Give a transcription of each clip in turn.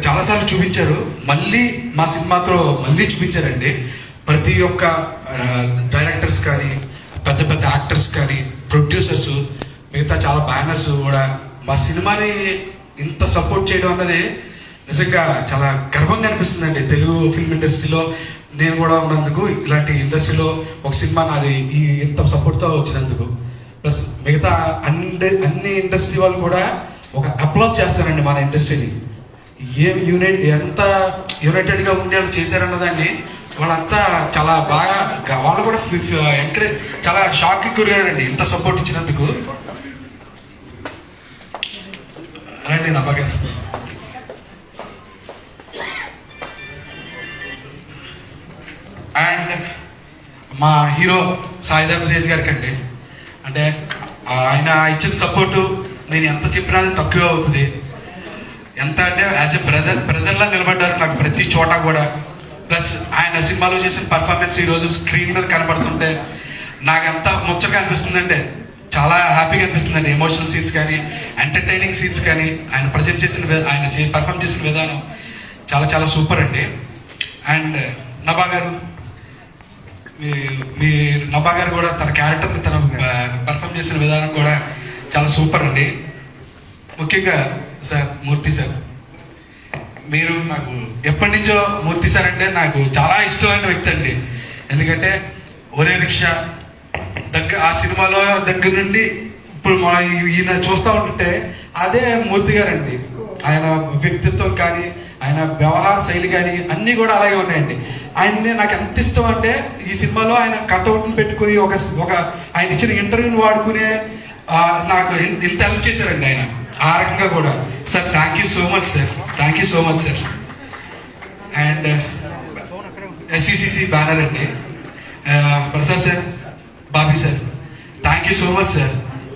చాలాసార్లు చూపించారు, మళ్ళీ మా సినిమాతో మళ్ళీ చూపించారండి. ప్రతి ఒక్క డైరెక్టర్స్ కానీ, పెద్ద పెద్ద యాక్టర్స్ కానీ, ప్రొడ్యూసర్స్, మిగతా చాలా బ్యానర్స్ కూడా మా సినిమాని ఇంత సపోర్ట్ చేయడం అన్నది నిజంగా చాలా గర్వంగా అనిపిస్తుందండి. తెలుగు ఫిల్మ్ ఇండస్ట్రీలో నేను కూడా ఉన్నందుకు, ఇలాంటి ఇండస్ట్రీలో ఒక సినిమా నాది ఇంత సపోర్ట్తో వచ్చినందుకు, ప్లస్ మిగతా అన్ని ఇండస్ట్రీ వాళ్ళు కూడా ఒక అప్లాజ్ చేస్తారండి మన ఇండస్ట్రీని. ఎంత యునైటెడ్గా ఉండేది చేశారన్న దాన్ని వాళ్ళంతా చాలా బాగా, వాళ్ళు కూడా ఎంకరేజ్, చాలా షాక్కి గురయ్యారండి ఇంత సపోర్ట్ ఇచ్చినందుకు. రండి నా బాగా. అండ్ మా హీరో సాయి ధరమ్ తేజ్ గారికి అండి, అంటే ఆయన ఇచ్చిన సపోర్టు నేను ఎంత చెప్పినా అది తక్కువే అవుతుంది. ఎంత అంటే యాజ్ ఎ బ్రదర్లా నిలబడ్డారు నాకు ప్రతి చోట కూడా. ప్లస్ ఆయన సినిమాలో చేసిన పర్ఫార్మెన్స్ ఈరోజు స్క్రీన్ మీద కనపడుతుంటే నాకు ఎంత ముచ్చటగా అనిపిస్తుందంటే చాలా హ్యాపీగా అనిపిస్తుందండి. ఎమోషనల్ సీన్స్ కానీ, ఎంటర్టైనింగ్ సీన్స్ కానీ, ఆయన ప్రజెంట్ చేసిన ఆయన పర్ఫామ్ చేసిన విధానం చాలా చాలా సూపర్ అండి. అండ్ నభా గారు, మీ నభా గారు కూడా తన క్యారెక్టర్ని తన పర్ఫామ్ చేసిన విధానం కూడా చాలా సూపర్ అండి. ముఖ్యంగా సార్, మూర్తి సార్, మీరు నాకు ఎప్పటి నుంచో మూర్తి సార్ అంటే నాకు చాలా ఇష్టమైన వ్యక్తి అండి. ఎందుకంటే ఒరే రిక్షా ఆ సినిమాలో దగ్గర నుండి ఇప్పుడు ఈయన చూస్తూ ఉంటుంటే అదే మూర్తి గారు అండి. ఆయన వ్యక్తిత్వం కానీ, ఆయన వ్యవహార శైలి కానీ అన్నీ కూడా అలాగే ఉన్నాయండి. ఆయన్ని నాకు ఎంత ఇష్టం అంటే, ఈ సినిమాలో ఆయన కట్అవుట్ని పెట్టుకుని ఒక ఆయన ఇచ్చిన ఇంటర్వ్యూని వాడుకునే నాకు ఇంత హెల్ప్ చేశారండి ఆయన. ఆ రకంగా కూడా sir, thank you so much sir, thank you so much sir. And SVCC banner అండి, Prasad sir, Bobby sir, thank you so much sir.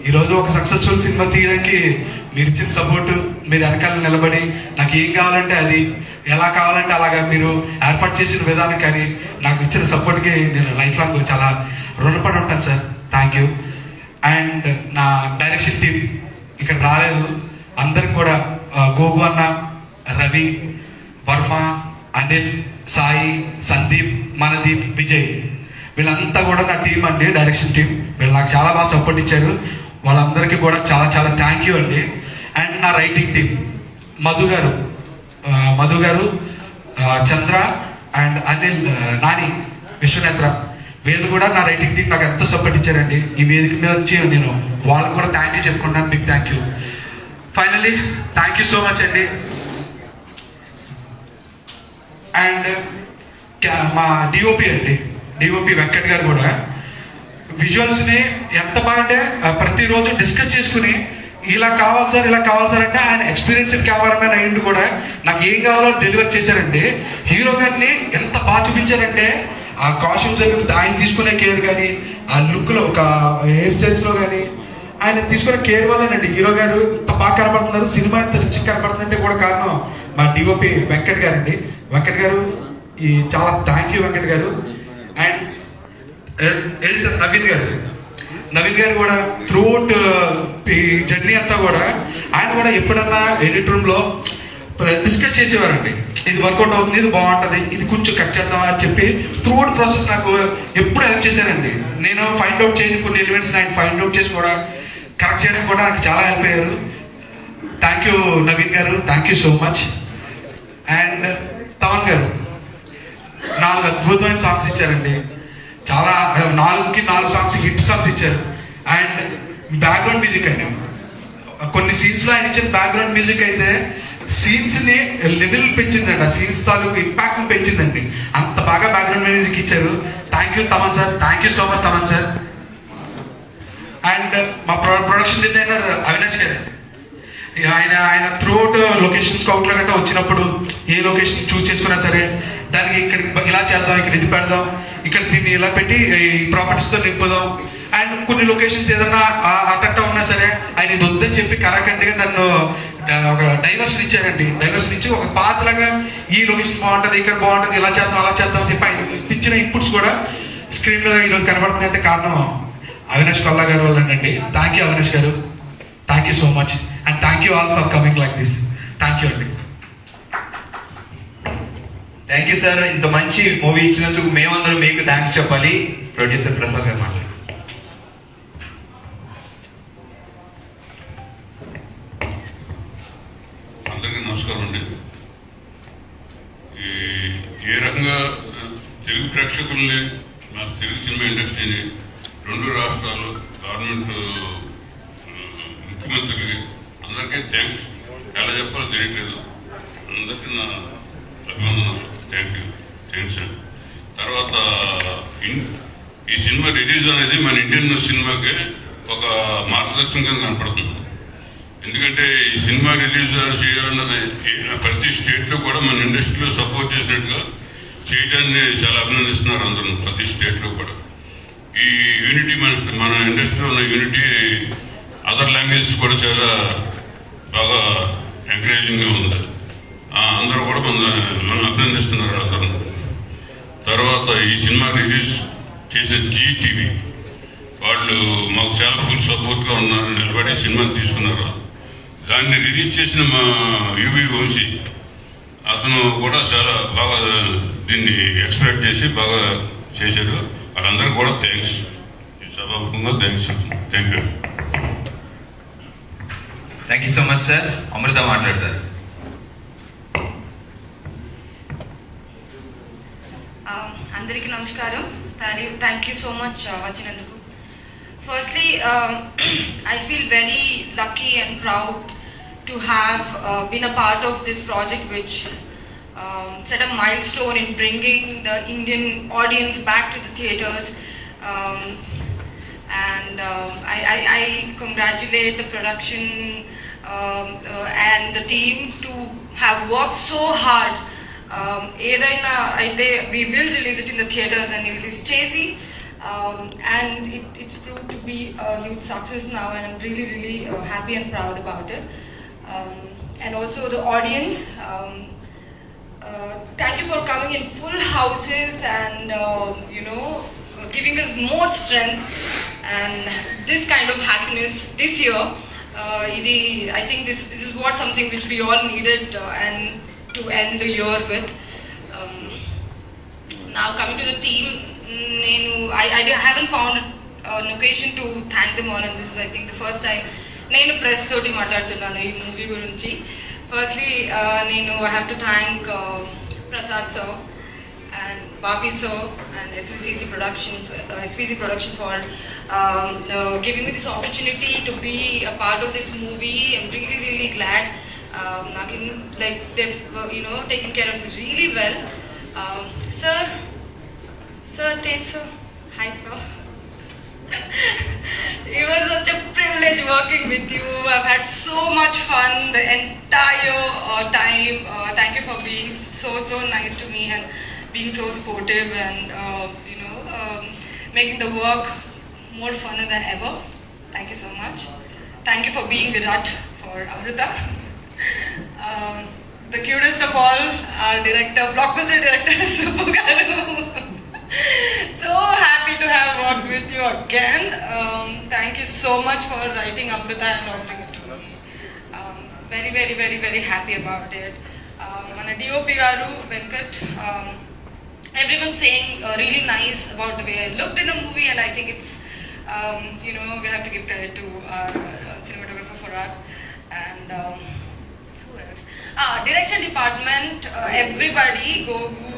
ఈరోజు ఒక సక్సెస్ఫుల్ సినిమా తీయడానికి మీరు ఇచ్చిన సపోర్టు, మీరు వెనకాల నిలబడి నాకు ఏం కావాలంటే అది, ఎలా కావాలంటే అలాగా మీరు ఏర్పాటు చేసిన విధానం కానీ, నాకు ఇచ్చిన సపోర్ట్కి నేను లైఫ్ లాంగ్ చాలా రుణపడి ఉంటాను సార్. Thank you. అండ్ నా డైరెక్షన్ టీం ఇక్కడ రాలేదు, అందరికి కూడా గోగు అన్న, రవి, వర్మ, అనిల్, సాయి, సందీప్, మనదీప్, విజయ్, వీళ్ళంతా కూడా నా టీం అండి, డైరెక్షన్ టీం. వీళ్ళు నాకు చాలా బాగా సపోర్ట్ ఇచ్చారు. వాళ్ళందరికీ కూడా చాలా చాలా థ్యాంక్ యూ అండి. అండ్ నా రైటింగ్ టీం మధు గారు, చంద్ర అండ్ అనిల్, నాని, విశ్వనేత్ర, వీళ్ళు కూడా నా రైటింగ్ టీం నాకు ఎంతో సపోర్ట్ ఇచ్చారండి. ఈ వేదిక మీద నుంచి నేను వాళ్ళకు కూడా థ్యాంక్ యూ చెప్పుకుంటాను, big thank you. Finally thank you so much అండి. అండ్ మా డిఓపి అండి, డిఓపి వెంకట్ గారు కూడా విజువల్స్ని ఎంత బాగా అంటే ప్రతిరోజు డిస్కస్ చేసుకుని ఇలా కావాలి సార్, ఇలా కావాలి సార్ అంటే, ఆయన ఎక్స్పీరియన్స్డ్ కెమెరామెన్ అయ్యిండు కూడా నాకు ఏం కావాలో డెలివర్ చేశారండి. హీరో గారిని ఎంత బాగా చూపించారంటే, ఆ కాస్ట్యూమ్స్ దగ్గర ఆయన తీసుకునే కేర్ కానీ, ఆ లుక్లో ఒక హెయిర్ స్టైల్స్లో కానీ ఆయన తీసుకునే కేర్ వల్లేనండి హీరో గారు ఇంత బాగా కనపడుతున్నారు. సినిమా ఇంత రిచ్ కనపడుతుందంటే కూడా కారణం మా డిఓపి వెంకట్ గారు అండి. వెంకట్ గారు చాలా థ్యాంక్ యూ వెంకట్ గారు. అండ్ ఎడిటర్ నవీన్ గారు కూడా త్రూఅవుట్ ఈ జర్నీ అంతా కూడా ఆయన కూడా ఎప్పుడన్నా ఎడిట్ రూమ్లో డిస్కస్ చేసేవారండి. ఇది వర్కౌట్ అవుతుంది, ఇది బాగుంటుంది, ఇది కొంచెం కట్ చేద్దాం అని చెప్పి త్రూఅవుట్ ప్రాసెస్ నాకు ఎప్పుడు హెల్ప్ చేశారండి. నేను ఫైండ్ అవుట్ చేయని కొన్ని ఎలిమెంట్స్ ఆయన ఫైండ్ అవుట్ చేసి కూడా కరెక్ట్ చేయడానికి కూడా నాకు చాలా హెల్ప్ అయ్యారు. థ్యాంక్ యూ నవీన్ గారు, thank you so much. And Thaman గారు 4 అద్భుతమైన సాంగ్స్ ఇచ్చారండి. చాలా 4 సాంగ్స్ హిట్ సాంగ్స్ ఇచ్చారు. అండ్ బ్యాక్గ్రౌండ్ మ్యూజిక్ అండి, కొన్ని సీన్స్లో ఆయన ఇచ్చిన బ్యాక్గ్రౌండ్ మ్యూజిక్ అయితే సీన్స్ని లెవెల్ పెంచిందండి, ఆ సీన్స్ తాలూకు ఇంపాక్ట్ని పెంచిందండి. అంత బాగా బ్యాక్గ్రౌండ్ మ్యూజిక్ ఇచ్చారు. Thank you Thaman sir, thank you so much Thaman sir. And మా ప్రొడక్షన్ డిజైనర్ అవినాష్ గారు, ఆయన త్రూఅవుట్ లొకేషన్ స్కౌట్లో గట్రా వచ్చినప్పుడు ఏ లొకేషన్ చూస్ చేసుకున్నా సరే దానికి ఇక్కడ ఇలా చేద్దాం, ఇక్కడ ఇది పెడదాం, ఇక్కడ దీన్ని ఇలా పెట్టి ఈ ప్రాపర్టీస్తో నింపుదాం. అండ్ కొన్ని లొకేషన్స్ ఏదన్నా అట్టట్ట ఉన్నా సరే ఆయన ఇది వద్దని చెప్పి కరాఖండిగా నన్ను ఒక డైవర్షన్ ఇచ్చారండి. డైవర్షన్ ఇచ్చి ఒక పాత్రలాగా ఈ లొకేషన్ బాగుంటుంది, ఇక్కడ బాగుంటుంది, ఇలా చేద్దాం, అలా చేద్దాం అని చెప్పి ఆయన ఇచ్చిన ఇన్పుట్స్ కూడా స్క్రీన్ మీద ఈరోజు కనబడుతుంది అంటే కారణం అవినాష్ కొల్లా గారు వాళ్ళండి. థ్యాంక్ యూ అవినాష్ గారు, thank you so much. And thank you all for coming like this. Thank you అండి. Thank you sir. ఇంత మంచి మూవీ ఇచ్చినందుకు మేమందరం మీకు థ్యాంక్స్ చెప్పాలి. ప్రొడ్యూసర్ ప్రసాద్ గారు మాట్లాడారు. అందరికీ నమస్కారం అండి. ఏ రకంగా తెలుగు ప్రేక్షకుల్ని, మా తెలుగు సినిమా ఇండస్ట్రీని రెండు రాష్ట్రాలు గవర్నమెంట్ ముఖ్యమంత్రికి అందరికీ థ్యాంక్స్ ఎలా చెప్పాలో తెలియట్లేదు. అందరికీ నా అభినందనలు. థ్యాంక్స్ అండి. తర్వాత ఈ సినిమా రిలీజ్ అనేది మన ఇండియన్ సినిమాకి ఒక మార్గదర్శకంగా కనపడుతుంది. ఎందుకంటే ఈ సినిమా రిలీజ్ చేయాలన్నది ప్రతి స్టేట్లో కూడా మన ఇండస్ట్రీలో సపోర్ట్ చేసినట్టుగా చేయడాన్ని చాలా అభినందిస్తున్నారు అందరూ, ప్రతి స్టేట్లో కూడా. ఈ యూనిటీ మన ఇండస్ట్రీలో ఉన్న యూనిటీ అదర్ లాంగ్వేజెస్ కూడా చాలా బాగా ఎంకరేజింగ్గా ఉంది. అందరూ కూడా మనం అభినందిస్తున్నారు అందరూ. తర్వాత ఈ సినిమా రిలీజ్ చేసే జీటీవీ వాళ్ళు మాకు చాలా ఫుల్ సపోర్ట్గా నిలబడి సినిమాని తీసుకున్నారు. దాన్ని రిలీజ్ చేసిన మా యువి వంశీ అతను కూడా చాలా బాగా దీన్ని ఎక్స్పెక్ట్ చేసి బాగా చేశారు. వాళ్ళందరికీ కూడా థ్యాంక్స్, ఈ సభాముఖంగా thanks. Thank you. Thank you so much sir. Amrita మాట్లాడతారు. అందరికీ నమస్కారం. థ్యాంక్ యూ సో మచ్ వచ్చినందుకు. Firstly, I feel very lucky and proud to have been a part of this project which set a milestone in bringing the Indian audience back to the theatres. I congratulate the production and the team to have worked so hard. Edaina aithe we will release it in the theatres and release chesi. And it's proved to be a huge success now, and I'm really happy and proud about it. And also the audience, thank you for coming in full houses and giving us more strength and this kind of happiness this year. I think this is what something which we all needed and to end the year with. Now coming to the team, I haven't found an occasion to thank them all, and this is I think the first time నేను press తోటి మాట్లాడుతున్నాను ఈ movie గురించి. Firstly I have to thank Prasad sir and Babi sir and SVC production for giving me this opportunity to be a part of this movie. I'm really glad. They've taken care of me really well. Sir, thanks sir. Hi sir. It was such a privilege working with you. I've had so much fun the entire time. Thank you for being so nice to me and being so supportive and making the work more funner than ever. Thank you so much. Thank you for being Virat for Amrita. The cutest of all, our director, blockbuster director, Subbu Garu. So happy to have worked with you again. Thank you so much for writing Amrita and offering it to me. Very happy about it. Mana DOP Garu, Venkat, everyone saying really nice about the way I looked in the movie, and I think it's we have to give credit to our cinematographer Farad and who else? Direction department, everybody, Gogu,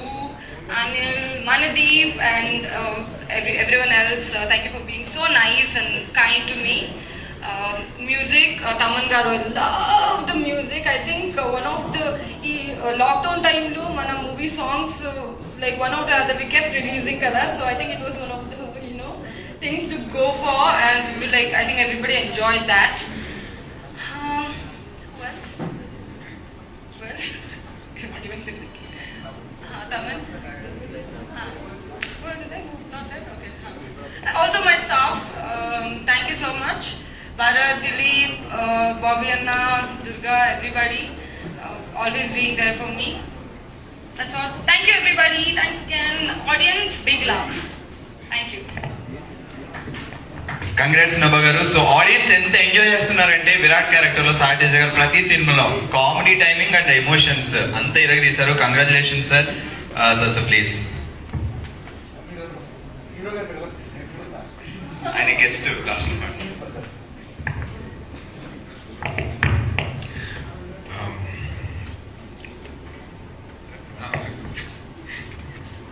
Anil, Manadeep, and everyone else. Thank you for being so nice and kind to me. Music, Taman Garu, I love the music. I think one of the lockdown time lo mana movie songs like one after the other we kept releasing kada, so I think it was one of the things to go for, and I think everybody enjoyed that. Who else? Taman? Who is it? Not that? Okay. Also my staff, thank you so much. Bharat, Dilip, Bobby Anna, Durga, everybody, always being there for me. That's all. Thank you everybody. Thanks again. Audience, big love. Thank you. Congrats Nabha గారు. So audience ఎంత enjoy చేస్తున్నారంటే Virat character లో సాయి తేజ గారు ప్రతి సినిమాలో comedy timing and emotions అంతా ఇరగదీశారు. Congratulations sir. Sir please. ఆయన guest last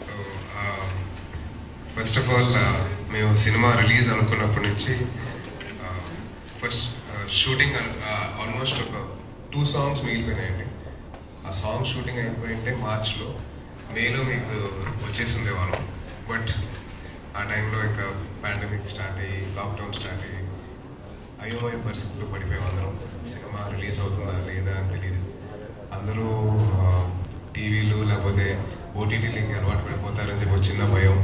so first of all మేము సినిమా రిలీజ్ అనుకున్నప్పటి నుంచి ఫస్ట్ షూటింగ్ ఆల్మోస్ట్ ఒక 2 సాంగ్స్ మిగిలిపోయినాయండి. ఆ సాంగ్ షూటింగ్ అయిపోయింటే మార్చ్లో, మేలో మీకు వచ్చేసి ఉండేవాళ్ళం. బట్ ఆ టైంలో ఇంకా పాండమిక్ స్టార్ట్ అయ్యి, లాక్డౌన్ స్టార్ట్ అయ్యి, అయోమయ పరిస్థితుల్లో పడిపోయాం అందరం. సినిమా రిలీజ్ అవుతుందా లేదా అని తెలియదు. అందరూ టీవీలు లేకపోతే ఓటీటీలకి అలవాటు పడిపోతారని చెప్పి చిన్న భయం.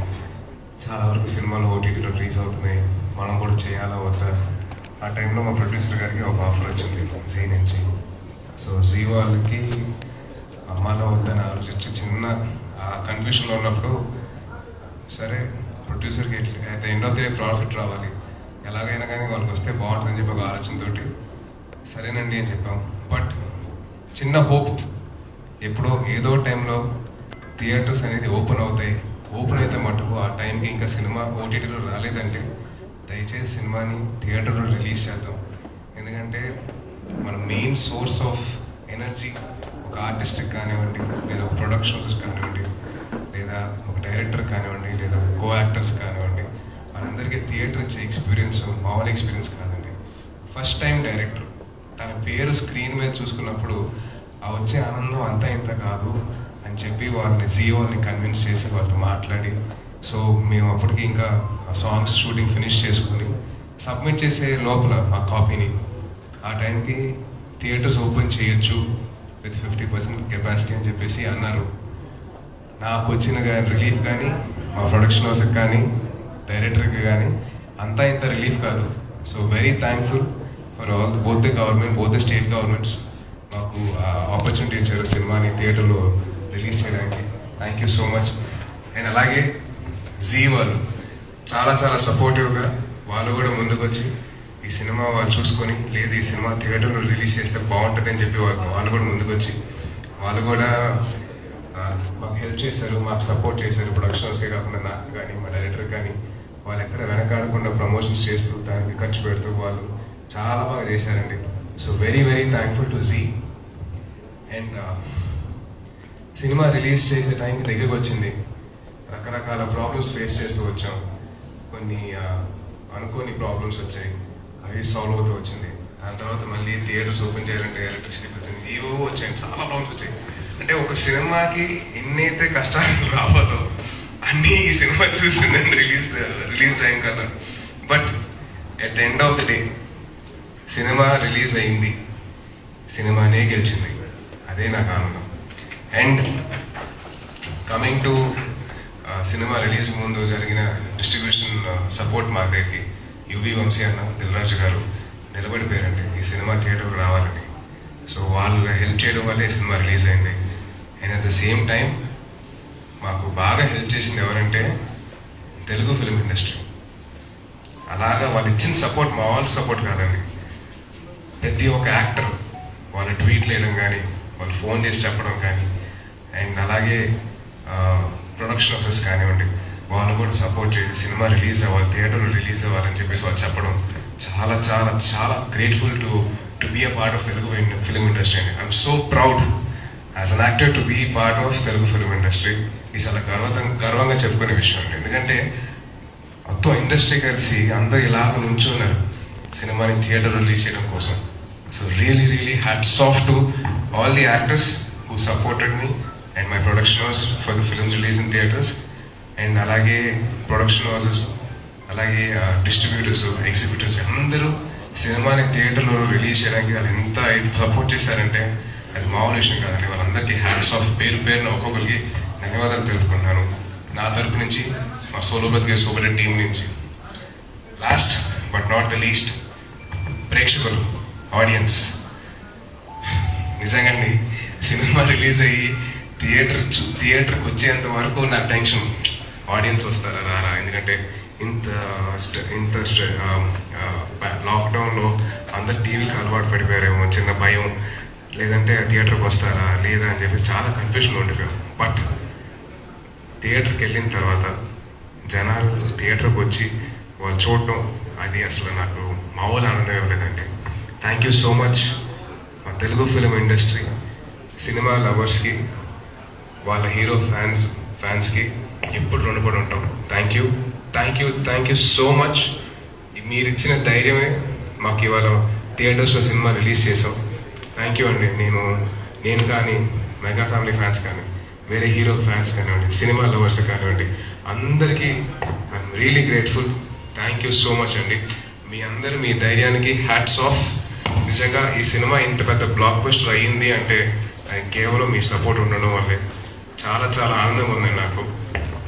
చాలా వరకు సినిమాలు ఓటీటీలో రిలీజ్ అవుతున్నాయి, మనం కూడా చేయాలా వద్దా. ఆ టైంలో మా ప్రొడ్యూసర్ గారికి ఒక ఆఫర్ వచ్చింది జీ నుంచి. సో జీ వాళ్ళకి అమ్మాలో వద్దని ఆలోచించి చిన్న ఆ కన్ఫ్యూషన్లో ఉన్నప్పుడు, సరే ప్రొడ్యూసర్కి at the end of the day profit రావాలి, ఎలాగైనా కానీ వాళ్ళకి వస్తే బాగుంటుందని చెప్పి ఒక ఆలోచనతోటి సరేనండి అని చెప్పాం. బట్ చిన్న హోప్, ఎప్పుడో ఏదో టైంలో థియేటర్స్ అనేది ఓపెన్ అవుతాయి. ఓపెన్ అయితే మటుకు ఆ టైంకి ఇంకా సినిమా ఓటీటీలో రాలేదంటే దయచేసి సినిమాని థియేటర్లో రిలీజ్ చేద్దాం. ఎందుకంటే మన మెయిన్ సోర్స్ ఆఫ్ ఎనర్జీ ఒక ఆర్టిస్ట్కి కానివ్వండి, లేదా ఒక ప్రొడక్షన్స్ కానివ్వండి, లేదా ఒక డైరెక్టర్ కానివ్వండి, లేదా కో యాక్టర్స్ కానివ్వండి, వాళ్ళందరికీ థియేటర్ ఇచ్చే ఎక్స్పీరియన్స్ మామూలు ఎక్స్పీరియన్స్ కాదండి. ఫస్ట్ టైం డైరెక్టర్ తన పేరు స్క్రీన్ మీద చూసుకున్నప్పుడు ఆ వచ్చే ఆనందం అంతా ఇంత కాదు అని చెప్పి వాళ్ళని సీఈఓని కన్విన్స్ చేసి వాళ్ళతో మాట్లాడి, సో మేము అప్పటికి ఇంకా ఆ సాంగ్స్ షూటింగ్ ఫినిష్ చేసుకుని సబ్మిట్ చేసే లోపల ఆ కాపీని ఆ టైంకి థియేటర్స్ ఓపెన్ చేయొచ్చు విత్ 50% కెపాసిటీ అని చెప్పేసి అన్నారు. నాకు వచ్చిన రిలీఫ్ కానీ, మా ప్రొడక్షన్ హౌస్కి కానీ, డైరెక్టర్కి కానీ అంతా ఇంత రిలీఫ్ కాదు. So very thankful for all both the government, both the state governments మాకు ఆపర్చునిటీ ఇచ్చారు సినిమాని థియేటర్లో రిలీజ్ చేయడానికి. Thank you so much. And అలాగే జీ వాళ్ళు చాలా చాలా సపోర్టివ్గా వాళ్ళు కూడా ముందుకు వచ్చి ఈ సినిమా వాళ్ళు చూసుకొని, లేదు ఈ సినిమా థియేటర్లో రిలీజ్ చేస్తే బాగుంటుంది అని చెప్పి వాళ్ళు కూడా ముందుకు వచ్చి వాళ్ళు కూడా మాకు హెల్ప్ చేశారు, మాకు సపోర్ట్ చేశారు. ప్రొడక్షన్ హౌస్కే కాకుండా నాకు కానీ, మా డైరెక్టర్ కానీ వాళ్ళు ఎక్కడ వెనకాడకుండా ప్రమోషన్స్ చేస్తూ దానికి ఖర్చు పెడుతూ వాళ్ళు చాలా బాగా చేశారండి. So very very thankful to Zee. And cinema release చేసే టైంకి దగ్గరకు వచ్చింది. రకరకాల ప్రాబ్లమ్స్ ఫేస్ చేస్తూ వచ్చాం. కొన్ని అనుకోని ప్రాబ్లమ్స్ వచ్చాయి, అవి సాల్వ్ అవుతూ వచ్చింది. దాని తర్వాత మళ్ళీ థియేటర్స్ ఓపెన్ చేయాలంటే ఎలక్ట్రిసిటీ వచ్చింది, ఏవో వచ్చాయి, చాలా ప్రాబ్లమ్స్ వచ్చాయి. అంటే ఒక సినిమాకి ఎన్నైతే కష్టాలు రావాలో అన్నీ ఈ సినిమా చూసిందండి రిలీజ్ టైం కన్నా. But at the end of the day cinema release అయింది, సినిమానే గెలిచింది, అదే నాకు ఆనందం. And coming to cinema release ముందు జరిగిన డిస్ట్రిబ్యూషన్ సపోర్ట్ మా దగ్గరికి యువి వంశీ అన్న, దిల్రాజు గారు నిలబడిపోయారండి ఈ సినిమా థియేటర్కి రావాలని. సో వాళ్ళు హెల్ప్ చేయడం వల్లే సినిమా రిలీజ్ అయింది. And at the same time మాకు బాగా హెల్ప్ చేసింది ఎవరంటే తెలుగు ఫిల్మ్ ఇండస్ట్రీ. అలాగా వాళ్ళు ఇచ్చిన సపోర్ట్ మామూలు సపోర్ట్ కాదండి. ప్రతి ఒక్క యాక్టర్ వాళ్ళ ట్వీట్లు వేయడం కానీ, వాళ్ళు ఫోన్ చేసి చెప్పడం కానీ, అండ్ అలాగే ప్రొడక్షన్ హౌసెస్ కానివ్వండి, వాళ్ళు కూడా సపోర్ట్ చేసి సినిమా రిలీజ్ అవ్వాలి, థియేటర్లో రిలీజ్ అవ్వాలని చెప్పేసి వాళ్ళు చెప్పడం చాలా చాలా చాలా grateful to be a part of Telugu film industry అండి. I'm so proud as an actor to be part of Telugu film industry. ఇది చాలా గర్వంగా చెప్పుకునే విషయం అండి. ఎందుకంటే మొత్తం ఇండస్ట్రీ కలిసి అందరూ ఇలాగ నుంచున్నారు సినిమాని థియేటర్ రిలీజ్ చేయడం కోసం. So really really hats off to all the actors who supported me and my production house for the films release in theatres. And అలాగే ప్రొడక్షన్ హౌసెస్, అలాగే డిస్ట్రిబ్యూటర్స్, ఎగ్జిబిటర్స్ అందరూ సినిమాని థియేటర్లో రిలీజ్ చేయడానికి వాళ్ళు ఎంత సపోర్ట్ చేశారంటే అది మామూలు విషయం కాదండి. వాళ్ళందరికీ హ్యాట్స్ ఆఫ్, పేరు పేరున ఒక్కొక్కరికి ధన్యవాదాలు తెలుపుకున్నాను నా తరపు నుంచి, మా సోలో బతికే సూపర్ టీం నుంచి. Last but not the least, ప్రేక్షకులు, ఆడియన్స్. నిజంగా సినిమా రిలీజ్ అయ్యి థియేటర్కి వచ్చేంత వరకు నా టెన్షన్, ఆడియన్స్ వస్తారా రారా. ఎందుకంటే ఇంత లాక్డౌన్లో అందరు టీవీకి అలవాటు పడిపోయారేమో చిన్న భయం, లేదంటే థియేటర్కి వస్తారా లేదా అని చెప్పి చాలా కన్ఫ్యూజన్లో ఉండిపోయాం. బట్ థియేటర్కి వెళ్ళిన తర్వాత జనాలు థియేటర్కి వచ్చి వాళ్ళు చూడటం, అది అసలు నాకు మామూలు ఆనందం ఇవ్వలేదండి. థ్యాంక్ యూ సో మచ్ మా తెలుగు ఫిలిం ఇండస్ట్రీ, సినిమా లవర్స్కి, వాళ్ళ హీరో ఫ్యాన్స్కి ఎప్పుడు రుణపడి ఉంటాం. Thank you so much. మీరు ఇచ్చిన ధైర్యమే మాకు ఇవాళ థియేటర్స్లో సినిమా రిలీజ్ చేసాం. థ్యాంక్ యూ అండి. నేను కానీ మెగా ఫ్యామిలీ ఫ్యాన్స్ కానీ వేరే హీరో ఫ్యాన్స్ కానివ్వండి, సినిమా లవర్స్ కానివ్వండి, అందరికీ I'm really grateful. Thank you so much అండి. మీ ధైర్యానికి హ్యాట్స్ ఆఫ్. నిజంగా ఈ సినిమా ఇంత పెద్ద బ్లాక్ బస్టర్ అయ్యింది అంటే అది కేవలం మీ సపోర్ట్ ఉండడం వల్లే. చాలా చాలా ఆనందంగా ఉంది నాకు.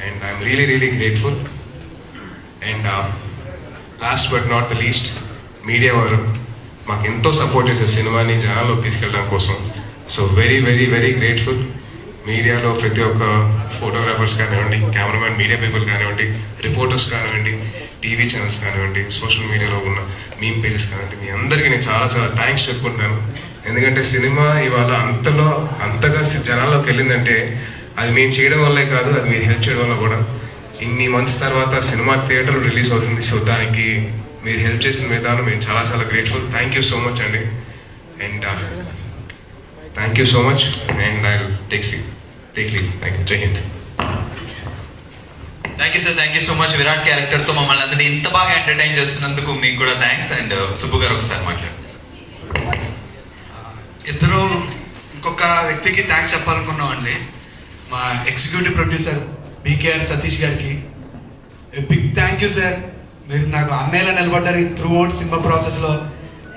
And I'm really grateful. And last but not the least, media వారు మాకు ఎంతో సపోర్ట్ చేసే సినిమాని జనాల్లోకి తీసుకెళ్ళడం కోసం. So very grateful. మీడియాలో ప్రతి ఒక్క ఫోటోగ్రాఫర్స్ కానివ్వండి, కెమెరామెన్, మీడియా పీపుల్ కానివ్వండి, రిపోర్టర్స్ కానివ్వండి, టీవీ ఛానల్స్ కానివ్వండి, సోషల్ మీడియాలో ఉన్న మీమ్ పేజెస్ కానివ్వండి, మీ అందరికీ నేను చాలా థ్యాంక్స్ చెప్పుకుంటున్నాను. ఎందుకంటే సినిమా ఇవాళ అంతగా జనాల్లోకి వెళ్ళిందంటే అది మేము చేయడం వల్లే కాదు, అది మీరు హెల్ప్ చేయడం వల్ల కూడా. ఇన్ని మంత్స్ తర్వాత సినిమా థియేటర్లో రిలీజ్ అవుతుంది. సో దానికి మీరు హెల్ప్ చేసిన విధానం మేము చాలా grateful. Thank you so much అండి. And thank you so much. And I take leave. Thank you. Jai Hind. Thank you sir, thank you so much. Virat క్యారెక్టర్తో మమ్మల్ని అందరినీ ఇంత బాగా ఎంటర్టైన్ చేస్తున్నందుకు మీకు కూడా థ్యాంక్స్. అండ్ సుబ్బు గారు ఒకసారి మాట్లాడండి. ఇద్దరు ఇంకొక వ్యక్తికి థ్యాంక్స్ చెప్పాలనుకున్నామండి. మా ఎగ్జిక్యూటివ్ ప్రొడ్యూసర్ బీకేఆర్ సతీష్ గారికి బిగ్ థ్యాంక్ యూ సార్. మీరు నాకు అన్నయ్యలా నిలబడ్డారు త్రూ అవుట్ సినిమా ప్రాసెస్లో.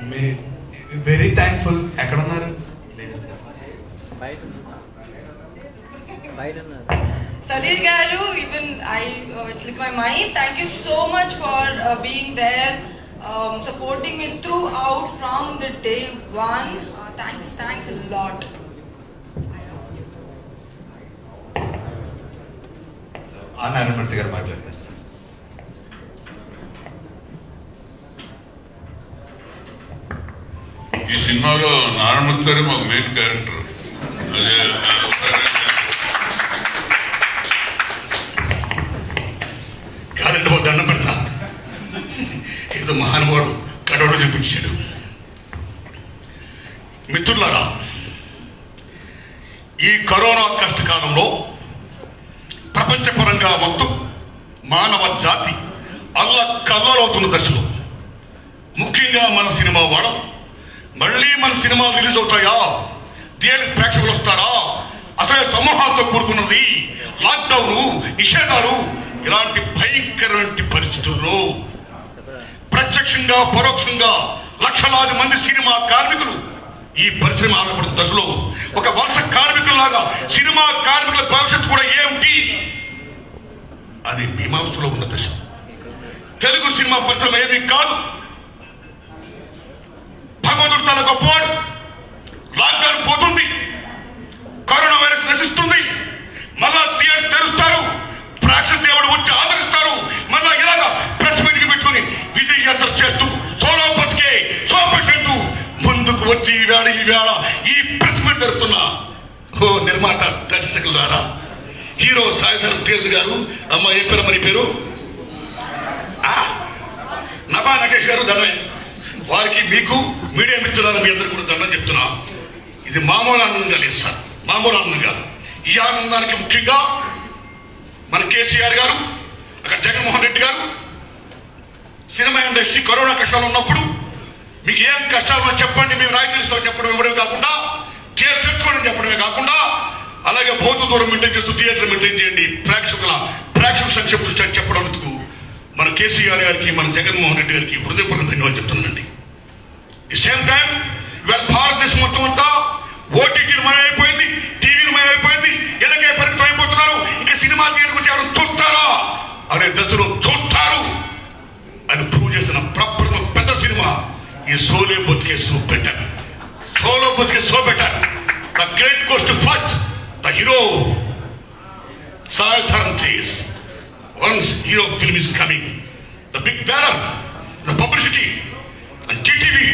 మీ వెరీ థ్యాంక్ఫుల్. ఎక్కడున్నారు? Sadish Garu, even it's like my mind. Thank you so much for being there, supporting me throughout from the day one. Thanks a lot. Narayanamurthy గారు మాట్లాడతారు sir. ఈ సినిమాలో నారాయణమూర్తి గారు మాకు మెయిన్ క్యారెక్టర్. అదే కాదండి, ఒక దండం పెడతా. ఏదో మహానుభావుడు కడవడు చూపించాడు. మిత్రులారా, ఈ కరోనా కష్టకాలంలో ప్రపంచపరంగా మొత్తం మానవ జాతి అల్లకల్లోలవుతున్న దశలో ముఖ్యంగా మన సినిమా వాడడం, మళ్ళీ మన సినిమాలు రిలీజ్ అవుతాయా, థియేటర్ ప్రేక్షకులు వస్తారా, అసలు సమూహాలతో కూడుకున్నది, లాక్డౌన్, నిషేధాలు, ఇలాంటి భయంకరమైన పరిస్థితుల్లో ప్రత్యక్షంగా పరోక్షంగా లక్షలాది మంది సినిమా కార్మికులు ఈ పరిశ్రమ ఆధారపడిన దశలో ఒక వలస కార్మికుల్లాగా సినిమా కార్మికుల భవిష్యత్తు కూడా ఏమిటి అని మీమాంసలో ఉన్న దశ. తెలుగు సినిమా పరిశ్రమ ఏమీ కాదు, భగవంతుడు తన గొప్పవాడు. లాక్డౌన్ పోతుంది, కరోనా వైరస్ నశిస్తుంది, మళ్ళా థియేటర్ తెరుస్తారు, ప్రేక్షక దేవుడు వచ్చి ఆదరిస్తారు. మళ్ళా ఇలాగా ప్రెస్ మీటింగ్ పెట్టుకుని విజయ యాత్ర చేస్తూ సోలో బతికే సోపెట్టు ముందుకు వచ్చి ఈవేళ ఈ ప్రెస్ మీట్ జరుగుతున్నా ఓ నిర్మాత దర్శకుల ద్వారా హీరో సాయిధరం తేజ్ గారు, అమ్మ ఏం పేరు మరి పేరు నభా నగేష్ గారు, దండమే వారికి, మీకు మీడియా మిత్రులారా మీ అందరికీ కూడా దండం చెప్తున్నా. ఇది మామూలు ఆనందంగా లేదు సార్, మామూలు ఆనందం కాదు. ఈ ఆనందానికి ముఖ్యంగా మన కేసీఆర్ గారు, అక్కడ జగన్మోహన్ రెడ్డి గారు సినిమా ఇండస్ట్రీ కరోనా కష్టాలు ఉన్నప్పుడు మీకు ఏం కష్టాలు చెప్పండి, మేము రాయితీస్తో చెప్పడం ఇవ్వడమే కాకుండా థియేటర్ తెచ్చుకోవడం చెప్పడమే కాకుండా అలాగే భౌతిక దూరం మెయింటైన్ చేస్తూ థియేటర్ మెయింటైన్ చేయండి, ప్రేక్షక సంక్షేమ దృష్టి చెప్పడానికి మన కేసీఆర్ గారికి, మన జగన్మోహన్ రెడ్డి గారికి హృదయపూర్వక ధన్యవాదాలు చెప్తున్నానండి. ఈ సేమ్ టైం ఇవాళ భారతదేశం మొత్తం అంతా ఓటీటీలు మయమైపోయింది, టీవీలు మయమైపోయింది, ఇలాగే పరిమితం అయిపోతున్నారు. ఇంకా సినిమా థియేటర్ గురించి ఎవరు చూస్తారా అనే దశలో చూస్తారు అని ప్రూవ్ చేసిన ప్రప్రథమ పెద్ద సినిమా ఈ సోలో బతికే so better. The great goes to first the hero Sai Dharam Tej. Once hero film is coming, the big banner, the publicity and TTV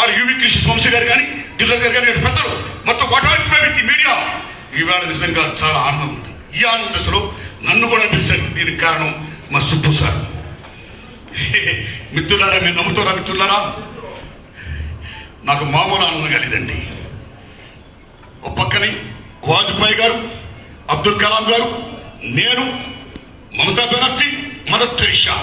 or UV Krishna Vamshi గారు కానీ దిల్లర్ గారు కానీ పెద్దలు మొత్తం వాటి మీడియా ఈవేళ నిజంగా చాలా ఆనందం ఉంది. ఈ ఆనంద దశలో నన్ను కూడా పిలిచారు. దీనికి కారణం మా సుబ్బు సార్. మిత్రులారా, మీరు నమ్ముతారా మిత్రులారా, నాకు మామూలు ఆనందం కలిగిందండి. ఒక పక్కనే వాజ్పేయి గారు, అబ్దుల్ కలాం గారు, నేను, మమతా బెనర్జీ, మదర్ తెరీసా,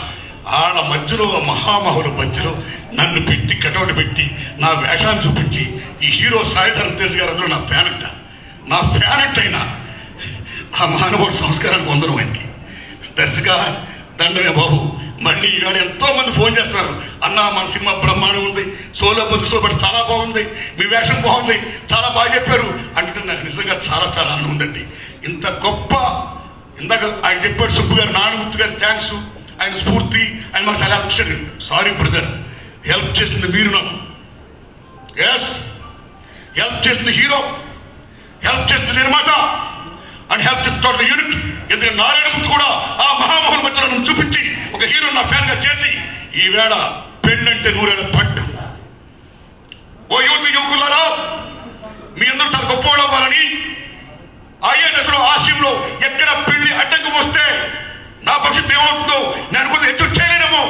వాళ్ళ మధ్యలో మహామహుల మధ్యలో నన్ను పెట్టి కటౌట్ పెట్టి నా వేషాన్ని చూపించి ఈ హీరో సాయిధరం తేజ్ గారు అందరూ నా ఫ్యానెట్ అయినా ఆ మానవుడు సంస్కారానికి వందనం అండి. దర్శక దండమే బాబు. మళ్ళీ ఈవేళ ఎంతో మంది ఫోన్ చేస్తున్నారు, అన్న మన సినిమా బ్రహ్మాండం ఉంది, సోలో బతుకు చాలా బాగుంది, మీ వేషం బాగుంది, చాలా బాగా చెప్పారు అంటే నాకు నిజంగా చాలా చాలా ఆనందం ఉందండి. ఇంత గొప్ప, ఇందాక ఆయన చెప్పాడు సుబ్బు గారు, నారాయణమూర్తి గారు థ్యాంక్స్, ఆయన స్ఫూర్తి, ఆయన మాకు చాలా అప్రిషియేట్. సారీ బ్రదర్, హెల్ప్ చేసింది మీరు నాకు. ఎస్, హెల్ప్ చేసింది హీరో, హెల్ప్ చేసింది నిర్మాత అండ్ హెల్ప్ చేస్తున్న యూనిట్. ఎందుకంటే నారాయణమూర్తి కూడా ఆ మహామహుల మధ్యలో నన్ను చూపించి ఒక హీరో నా ఫ్యాన్ గా చేసి ఈవేళ పెళ్ళంటే నూరేళ్ళ పట్టు. ఓ యువకులారా, మీ అందరూ చాలా గొప్పవాళ్ళు అవ్వాలని, అయ్యే దశలో ఆశయంలో ఎక్కడ పెళ్లి అడ్డంకి వస్తే నా భవిష్యత్తు ఏమవుతుందో, నేను కొంత హెచ్చు చేయలేనేమో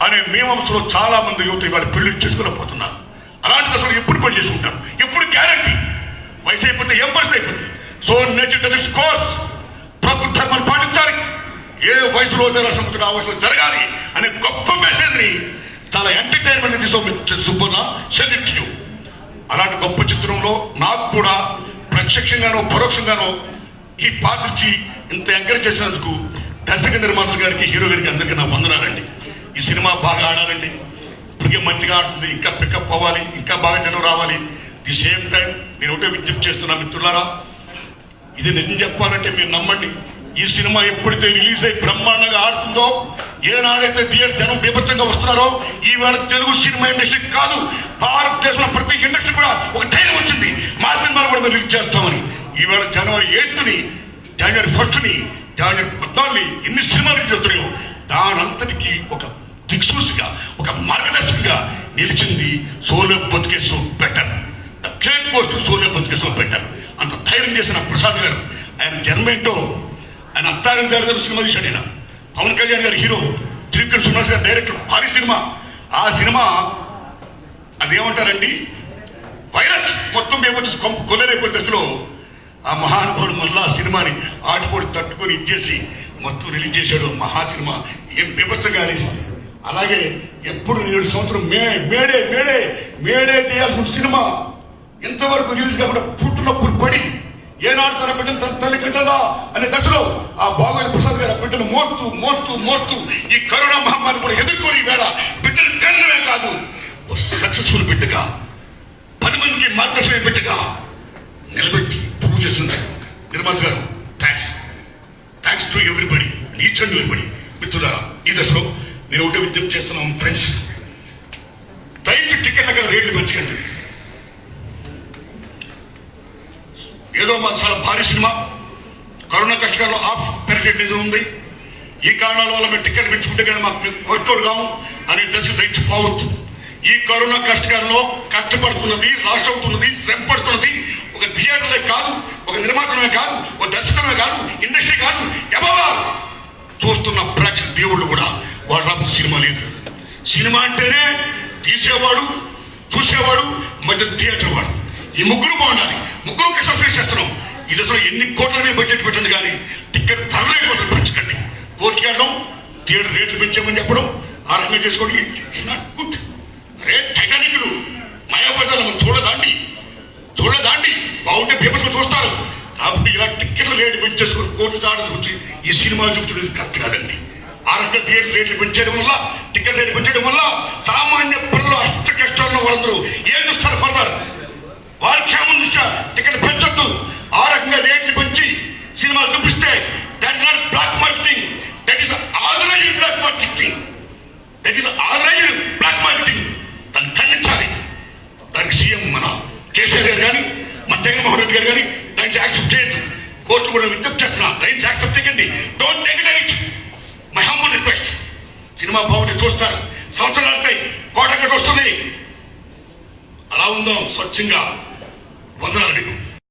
అనే మీమాంసలో చాలా మంది యువత ఇవాళ పెళ్లి చేసుకోలేకపోతున్నారు. అలాంటి దశలో ఎప్పుడు పెళ్లి చేసుకుంటారు, ఎప్పుడు గ్యారంటీ, వయసు అయిపోతే ఏం పరిస్థితి అయిపోతుంది. సో నేచర్ డజంట్ కోర్స్, ప్రకృతి ధర్మాన్ని పాటించాలి, ఏ వయసులో జరగాల్సిన ఆ వయసులో జరగాలి అనే గొప్ప మెసేజ్ ని చాలా ఎంటర్టైన్మెంట్ తీసుకో సుబ్బన్న సెల్యూట్ యు. అలాంటి గొప్ప చిత్రంలో నాకు కూడా ప్రత్యక్షంగానో పరోక్షంగానో ఈ పాత్రచి ఇంత ఎంకరేజ్ చేసినందుకు దర్శక నిర్మాతల గారికి, హీరో గారికి అందరికీ నా వందనాలండి. ఈ సినిమా బాగా ఆడాలండి, ఇప్పటికే మంచిగా ఆడుతుంది, ఇంకా పికప్ అవ్వాలి, ఇంకా బాగా జనం రావాలి. ది సేమ్ టైం నేను ఒకటే విజ్ఞప్తి చేస్తున్నా మిత్రులారా, ఇది నిజం చెప్పాలంటే మీరు నమ్మండి, ఈ సినిమా ఎప్పుడైతే రిలీజ్ అయ్యి బ్రహ్మాండంగా ఆడుతుందో, ఏనాడైతే థియేటర్ జనం బీభత్సంగా వస్తున్నారో, ఈవేళ తెలుగు సినిమా ఇండస్ట్రీ కాదు, భారతదేశంలో ప్రతి ఇండస్ట్రీ కూడా ఒక ధైర్యం వచ్చింది, మా సినిమాలు కూడా రిలీజ్ చేస్తామని. ఈవేళ జనవరి 8ని, జనవరి 1ని, జనవరి 14ని ఎన్ని సినిమాలు రిలీజ్ అవుతున్నాయో దానంతటికీ ఒక దిక్సూసిగా, ఒక మార్గదర్శకంగా నిలిచింది సోలో బతికే so better, the great post solo బతికే సో బెటర్. అంత ధైర్యం చేసిన ప్రసాద్ గారు, ఆయన జన్మేంటో, ఆయన అత్తారిని గారి సినిమా తీశాడు. ఆయన పవన్ కళ్యాణ్ గారి హీరో, త్రివిక్రమ్ శ్రీనివాస్ గారి డైరెక్టర్, భారీ సినిమా. ఆ సినిమా అదేమంటారండి, వైరస్ మొత్తం ఏమొచ్చి కొల్లరైపోయిన దశలో ఆ మహానుభావుడు మళ్ళా సినిమాని ఆటిపోడి తట్టుకొని ఇచ్చేసి మొత్తం రిలీజ్ చేశాడు. మహా సినిమా ఏం బీభత్సంగా అనేసి. అలాగే ఎప్పుడు 7 సంవత్సరం మేడే మేడే మేడే చేయాల్సిన సినిమా ఇంతవరకు రిలీజ్ కాకుండా పుట్టినప్పుడు పడి ఏనాడు తన బిడ్డను తన తల్లి కట్టదా అనే దశలో ఆ బాగోని ప్రసాద్ గారు బిడ్డను మోస్తూ మోస్తూ మోస్తూ ఈ కరోనా మహమ్మారి కూడా ఎదుర్కొని వేళ బిడ్డను కన్నమే కాదు, సక్సెస్ఫుల్ బిడ్డగా 10 మందికి మార్గదర్శన బిడ్డగా నిలబెట్టి ప్రూవ్ చేస్తున్నారు నిర్మాత గారు. Thanks to everybody, each and everybody. మిత్రులారా, ఈ దశలో నేను ఒకటే విజ్ఞప్తి చేస్తున్నాం ఫ్రెండ్స్, దయచేసి టికెట్ల కదా రేట్లు పెంచకండి. ఏదో మా చాలా భారీ సినిమా, కరోనా కష్టకాలంలో ఆఫ్ పెరిగేది ఉంది, ఈ కారణాల వల్ల మేము టికెట్ పెంచుకుంటే కానీ మాకు వర్కౌట్ కావు అనే దశ దయచిపోవచ్చు. ఈ కరోనా కష్టకాలంలో కష్టపడుతున్నది, లాస్ అవుతున్నది, శ్రమ పడుతున్నది ఒక థియేటర్లే కాదు, ఒక నిర్మాతమే కాదు, ఒక దర్శకమే కాదు, ఇండస్ట్రీ కాదు, ఎవరో చూస్తున్న ప్రేక్షక దేవుళ్ళు కూడా వాళ్ళు రాబోతు సినిమా లేదు. సినిమా అంటేనే తీసేవాడు, చూసేవాడు, మధ్య థియేటర్ వాడు, ఈ ముగ్గురు బాగుండాలి. ముగ్గురు కష్టం ఫేస్ చేస్తున్నాం. ఈ దశలో ఎన్ని కోట్ల మీద బడ్జెట్ పెట్టండి కానీ టికెట్ ధరలే కోసం పెంచకండి. కోర్టుకి వెళ్ళడం, థియేటర్ రేట్లు పెంచామని చెప్పడం, ఆ రకంగా చేసుకోండి. It's not good. అరే టైటానిక్లు మాయాబజార్లు మనం చూడదాండి బాగుంటే పేపర్స్ చూస్తారు. కాబట్టి ఇలా టికెట్ల రేట్లు పెంచేసుకుని కోర్టు దాడి వచ్చి ఈ సినిమా చూపించడం కరెక్ట్ కాదండి. ఆ రకంగా థియేటర్ రేట్లు పెంచడం వల్ల, టికెట్ రేట్లు పెంచడం వల్ల సామాన్య ప్రజలు అష్ట కష్టాల్లో వాళ్ళందరూ ఏం చూస్తారు ఫర్దర్, వాళ్ళ క్షేమం చూస్తా టికెట్ పెంచొద్దు. ఆ రకంగా రేట్లు పెంచి సినిమా చూపిస్తే that is not black marketing, that is organised black marketing, దాన్ని ఖండించాలి. దానికి సీఎం మన కేసీఆర్ గారు కానీ, మన జగన్మోహన్ రెడ్డి గారు కానీ దానికి యాక్సెప్ట్ చేయొద్దు. కోర్టు కూడా విజ్ఞప్తి చేస్తున్నా, దయచేసి యాక్సెప్ట్ చేయండి. Don't neglect my humble request. Cinema బాగుంటే చూస్తారు, సంవత్సరాలు అవుతాయి, కోట వస్తుంది. అలా ఉందాం స్వచ్ఛంగా. వందనాలు మీకు.